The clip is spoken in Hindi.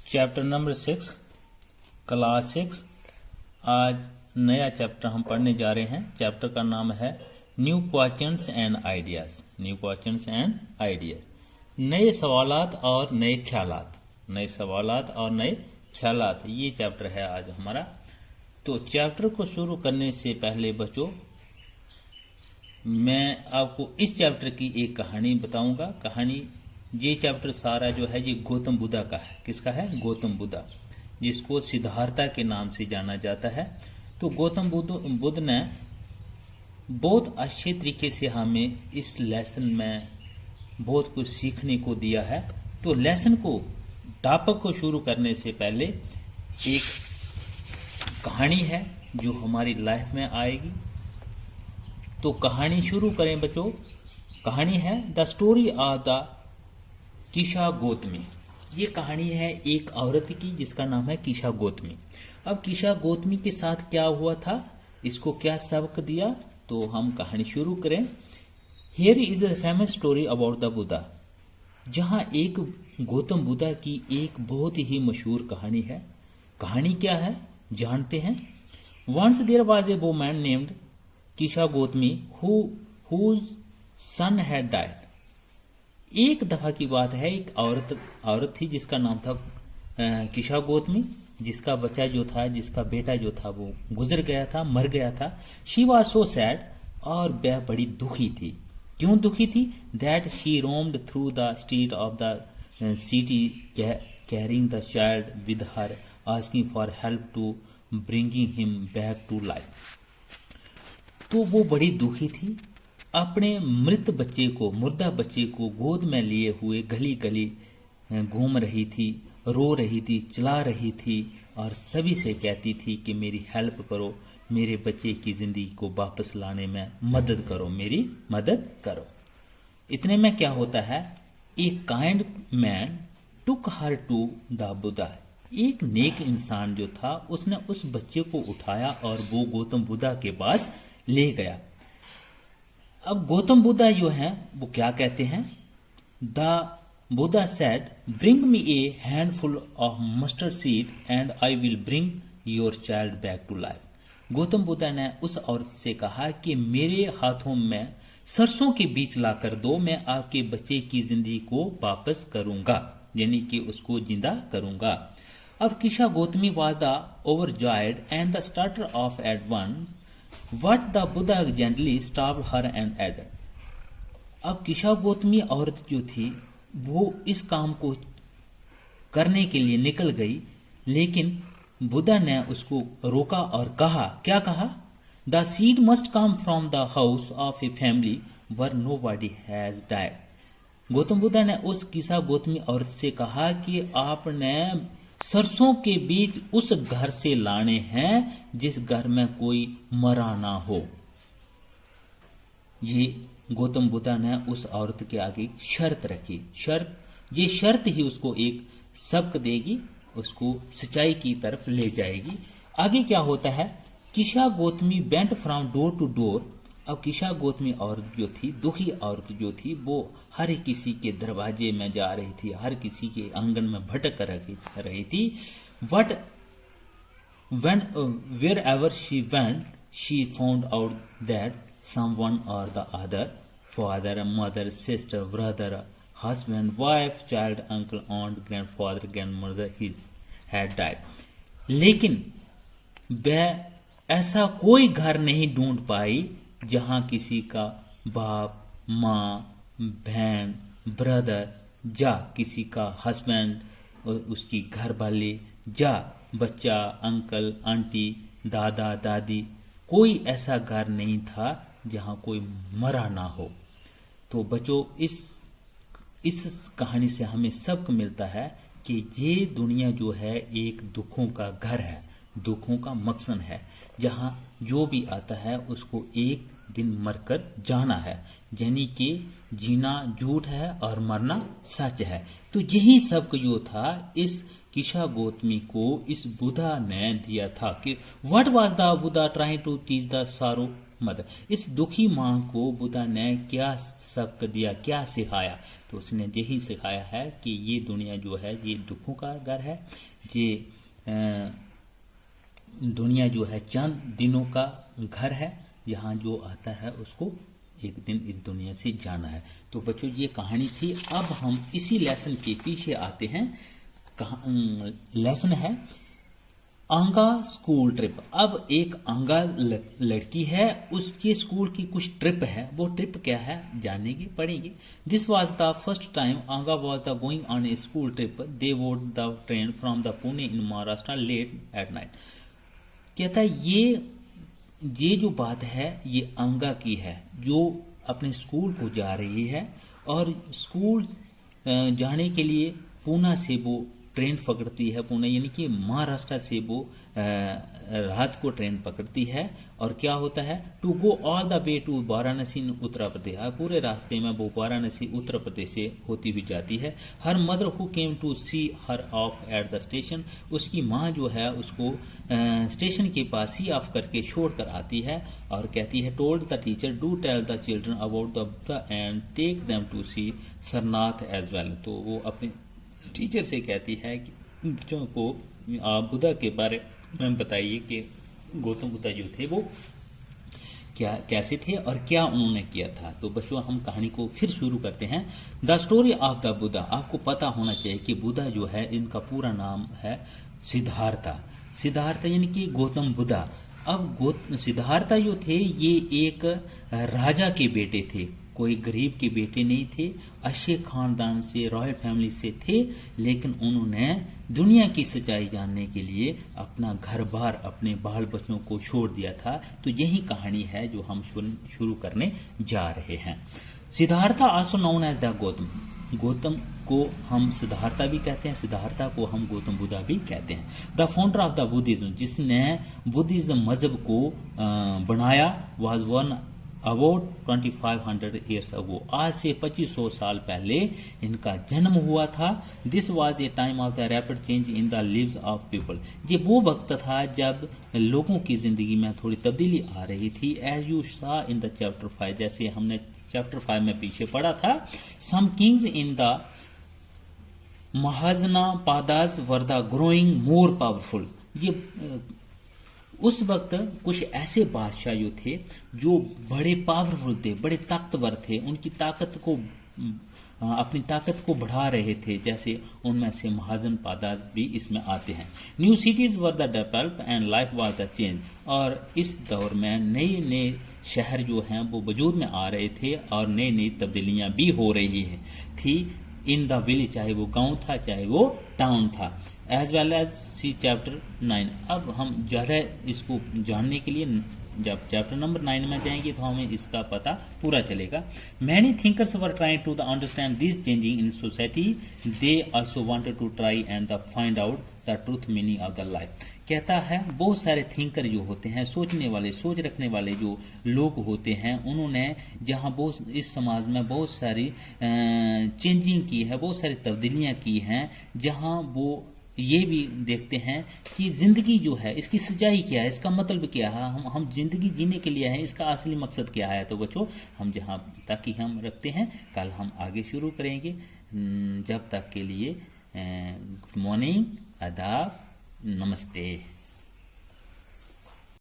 Chapter number 6 class 6। आज नया चैप्टर हम पढ़ने जा रहे हैं। चैप्टर का नाम है new questions and ideas. New questions and ideas, नए सवालात और नए ख्यालात। नए सवालात और नए ख्यालात, ये चैप्टर है आज हमारा। तो चैप्टर को शुरू करने से पहले बच्चों, मैं आपको इस चैप्टर की एक कहानी बताऊंगा। कहानी, ये चैप्टर सारा जो है ये गौतम बुद्धा का है। किसका है? गौतम बुद्धा, जिसको सिद्धार्था के नाम से जाना जाता है। तो गौतम बुद्ध ने बहुत अच्छे तरीके से हमें इस लेसन में बहुत कुछ सीखने को दिया है। तो लेसन को, टॉपिक को शुरू करने से पहले एक कहानी है जो हमारी लाइफ में आएगी। तो कहानी शुरू करें बच्चों। कहानी है the story of the Kisa Gotami. ये कहानी है एक औरत की जिसका नाम है कीशा गौतमी। अब कीशा गौतमी के साथ क्या हुआ था, इसको क्या सबक दिया, तो हम कहानी शुरू करें। Here is the famous story about the Buddha, जहां एक गौतम बुद्धा की एक बहुत ही मशहूर कहानी है। कहानी क्या है जानते हैं। Once there was a woman named Kisa Gotami whose son had died। एक दफा की बात है, एक औरत थी जिसका नाम था कीशा गौतमी, जिसका बच्चा जो था, जिसका बेटा जो था वो गुजर गया था, मर गया था। शी वॉज सो सैड, और वह बड़ी दुखी थी। क्यों दुखी थी? That she roamed through the street of the city carrying the child with her, asking for help to bringing him back to life. तो वो बड़ी दुखी थी, अपने मृत बच्चे को, मुर्दा बच्चे को गोद में लिए हुए गली गली घूम रही थी, रो रही थी, चला रही थी, और सभी से कहती थी कि मेरी हेल्प करो, मेरे बच्चे की जिंदगी को वापस लाने में मदद करो, मेरी मदद करो। इतने में क्या होता है, एक kind man took her to the Buddha. एक नेक इंसान जो था उसने उस बच्चे को उठाया और वो गौतम बुद्धा के पास ले गया। अब गौतम बुद्धा जो है वो क्या कहते हैं, the Buddha said bring me a handful of mustard seed and I will bring your child back to life. Gautam Buddha ने उस औरत से कहा कि मेरे हाथों में सरसों के बीज ला कर दो, मैं आपके बच्चे की जिंदगी को वापस करूंगा, यानी कि उसको जिंदा करूंगा। अब Kisa Gotami was the overjoyed and the started off at once What the Buddha gently stopped her and added। अब कीशा गौतमी औरत जो थी वो इस काम को करने के लिए निकल गई, लेकिन बुद्धा ने उसको रोका और कहा, क्या कहा? The seed must come from the house of a family where nobody has died. Gautam Buddha ने उस कीशा गौतमी औरत से कहा कि आपने सरसों के बीज उस घर से लाने हैं जिस घर में कोई मरा ना हो। ये गौतम बुद्धा ने उस औरत के आगे शर्त रखी। ये शर्त ही उसको एक सबक देगी, उसको सच्चाई की तरफ ले जाएगी। आगे क्या होता है, Kisa Gotami went from door to door. अब कीशा गौतमी औरत जो थी, दुखी औरत जो थी, वो हर किसी के दरवाजे में जा रही थी, हर किसी के आंगन में भटक रही थी। But wherever she went, she found out that someone or the other, father, mother, sister, brother, husband, wife, child, uncle, aunt, grandfather, grandmother, he had died। लेकिन वह ऐसा कोई घर नहीं ढूंढ पाई जहां किसी का बाप, माँ, बहन, ब्रदर, या किसी का हस्बैंड, उसकी घर वाले, या बच्चा, अंकल, आंटी, दादा, दादी, कोई ऐसा घर नहीं था जहां कोई मरा ना हो। तो बच्चों, इस कहानी से हमें सबक मिलता है कि ये दुनिया जो है एक दुखों का घर है, दुखों का मकसन है, जहां जो भी आता है उसको एक दिन मरकर जाना है, यानी कि जीना झूठ है और मरना सच है। तो यही सबक जो था इस कीशा गौतमी को इस बुद्धा ने दिया था कि what was the Buddha trying to teach the sorrow mother. इस दुखी माँ को बुद्धा ने क्या सबक दिया, क्या सिखाया? तो उसने यही सिखाया है कि ये दुनिया जो है ये दुखों का घर है, ये दुनिया जो है चंद दिनों का घर है, यहाँ जो आता है उसको एक दिन इस दुनिया से जाना है। तो बच्चों ये कहानी थी। अब हम इसी लेसन के पीछे आते हैं। लेसन है आंगा स्कूल ट्रिप। अब एक आंगा लड़की है, उसके स्कूल की कुछ ट्रिप है। वो ट्रिप क्या है जानेंगे, पढ़ेंगे। This was the first time आंगा was the going on a school trip. They rode the train from the Pune in Maharashtra late at night. कहता है ये जो बात है ये आंगा की है, जो अपने स्कूल को जा रही है और स्कूल जाने के लिए पूना से वो ट्रेन पकड़ती है। पुणे यानी कि महाराष्ट्र से वो रात को ट्रेन पकड़ती है। और क्या होता है, to go all the way to Varanasi in Uttar Pradesh. पूरे रास्ते में वो वाराणसी उत्तर प्रदेश से होती हुई जाती है। Her mother who came to see her off at the station. उसकी माँ जो है उसको स्टेशन के पास सी ऑफ करके छोड़ कर आती है और कहती है, told the teacher do tell the children about the Buddha and take them to see Sarnath as well. तो वो अपने टीचर से कहती है कि बच्चों को आप बुद्धा के बारे में बताइए कि गौतम बुद्ध जो थे वो कैसे थे और क्या उन्होंने किया था। तो बच्चों हम कहानी को फिर शुरू करते हैं। The story of the Buddha. आपको पता होना चाहिए कि बुद्धा जो है इनका पूरा नाम है सिद्धार्था। सिद्धार्था यानी कि गौतम बुद्धा। अब सिद्धार्था जो थे ये एक राजा के बेटे थे, कोई गरीब के बेटे नहीं थे, अच्छे खानदान से रॉयल फैमिली से थे। लेकिन उन्होंने दुनिया की सच्चाई जानने के लिए अपना घर बार अपने बाल बच्चों को छोड़ दिया था। तो यही कहानी है जो हम शुरू करने जा रहे हैं। Siddhartha also known as the Gautam. Gautam को हम सिद्धार्था भी कहते हैं, सिद्धार्था को हम गौतम बुद्धा भी कहते हैं। The founder of the Buddhism, जिसने बुद्धिज्म मजहब को बनाया, was one about 2500 years ago. आज से 2500 साल पहले इनका जन्म हुआ था। This was a time of the rapid change in the leaves of people. ये वो वक्त था जब लोगों की जिंदगी में थोड़ी तब्दीली आ रही थी। एज यू सा इन द चैप्टर 5, जैसे हमने चैप्टर 5 में पीछे पढ़ा था। Some kings in the Mahajanapadas were the growing more powerful. ये उस वक्त कुछ ऐसे बादशाह जो थे जो बड़े पावरफुल थे, बड़े ताकतवर थे, उनकी ताकत को अपनी ताकत को बढ़ा रहे थे। जैसे उनमें से महाजन पादास भी इसमें आते हैं। New cities were the develop and life was the change. और इस दौर में नए नए शहर जो हैं वो वजूद में आ रहे थे और नई नई तब्दीलियां भी हो रही थी इन द विलेज, चाहे वो गांव था चाहे वो टाउन था। एज वेल एज सी चैप्टर 9। अब हम ज़्यादा इसको जानने के लिए जब चैप्टर नंबर 9 में जाएंगे तो हमें इसका पता पूरा चलेगा। Many thinkers were trying to understand this changing in society. They also wanted to try and the find out the truth meaning of the life. कहता है बहुत सारे थिंकर जो होते हैं, सोचने वाले, सोच रखने वाले जो लोग होते हैं, उन्होंने जहाँ बहुत इस समाज में बहुत सारी चेंजिंग की है, बहुत सारी तब्दीलियाँ की हैं, जहाँ वो ये भी देखते हैं कि जिंदगी जो है इसकी सच्चाई क्या है, इसका मतलब क्या है, हम जिंदगी जीने के लिए हैं, इसका असली मकसद क्या है। तो बच्चों हम जहाँ तक ही हम रखते हैं, कल हम आगे शुरू करेंगे। जब तक के लिए गुड मॉर्निंग, आदाब, नमस्ते।